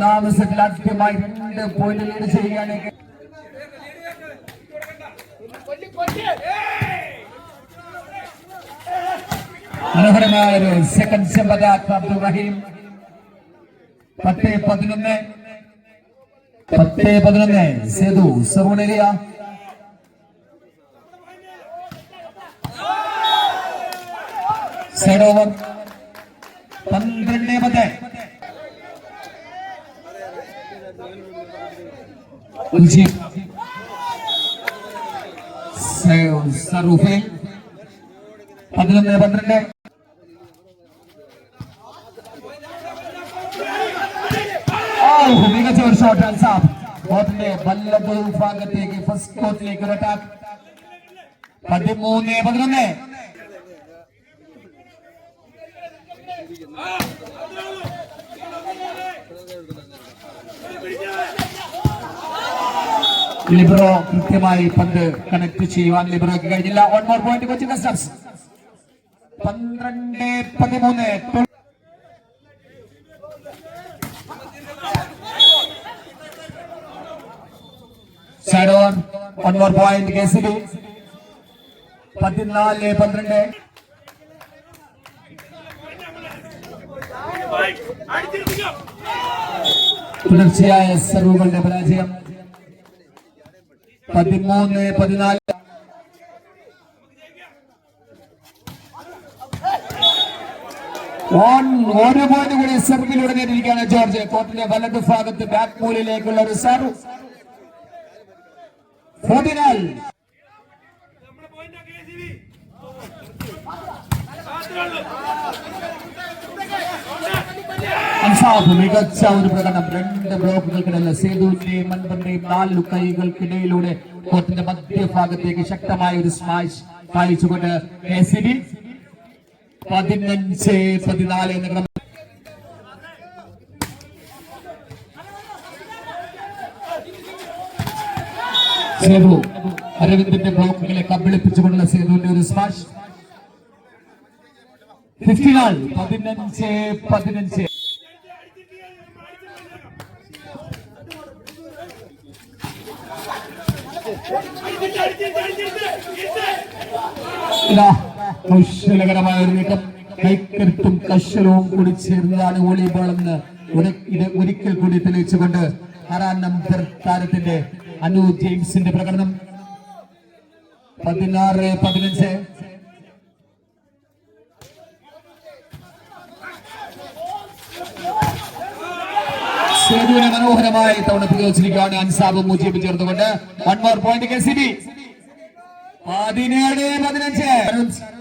ഒന്നാം സെറ്റിൽ ആദ്യമായി 2 point lead ചെയ്യുകയാണ്. മനോഹരമായ ഒരു സെക്കൻഡ് ശബ്ദാത്ത് അബ്ദുൾ റഹീം. 10-11 സേതു സർവണേരിയ. സൈഡ് ഓവർ 12 സറൂഫെ 11-12. മികച്ച ഒരു ഷോട്ട് അൻസാബ്. കോർട്ടിന്റെ വലതു ഭാഗത്തേക്ക് ഫസ്റ്റ് കോർട്ടിലേക്ക് ഒരു അറ്റാക്ക്. 13-11. ലിബ്രോ കൃത്യമായി പന്ത് കണക്ട് ചെയ്യുവാൻ ലിബ്രോയ്ക്ക് കഴിഞ്ഞില്ല. 1 more point Cochin customs. 12-13. Side over 1 more point KCB. 14-12. തുടർച്ചയായ സർവുകളുടെ പരാജയം. 13-14. ഒരു പോയിന്റ് കൂടി സർവിലൂടെ നേടിയിരിക്കുകയാണ് ജോർജ്. കോർട്ടിന്റെ വലതു ഭാഗത്ത് ബാക്ക് മൂലയിലേക്കുള്ള ഒരു സർവ്. 14. അൻസാബ് മികച്ച ഒരു പ്രകടനം. 2 ബ്ലോക്കുകൾക്കിടയിൽ സേതുവിന്റെയും മൻപന്റെയും 4 കൈകൾക്കിടയിലൂടെ കോർട്ടിന്റെ മധ്യഭാഗത്തേക്ക് ശക്തമായ ഒരു സ്മാഷ് കാണിച്ചുകൊണ്ട് KCB 15-14 എന്ന ക്രമം. സേതു അരവിന്ദിന്റെ ബ്ലോക്കുകളെ കബളിപ്പിച്ചുകൊണ്ടുള്ള സേതുവിന്റെ ഒരു സ്മാഷ്. 15-15. കൗശലകരമായ ഒരു നീക്കം. കൈക്കരുത്തും കശലവും കൂടി ചേർന്നതാണ് വോളിബോൾ എന്ന് ഒരിക്കൽ കൂടി തെളിയിച്ചുകൊണ്ട് 6ാം നമ്പർ താരത്തിന്റെ അനു ജെയിംസിന്റെ പ്രകടനം. 16-15. സേതുവിനെ മനോഹരമായി തവണ പ്രയോഗിച്ചിരിക്കുകയാണ് അൻസാബും മുജീബ് ചേർന്നുകൊണ്ട്. 1 more point KCB. 17-15.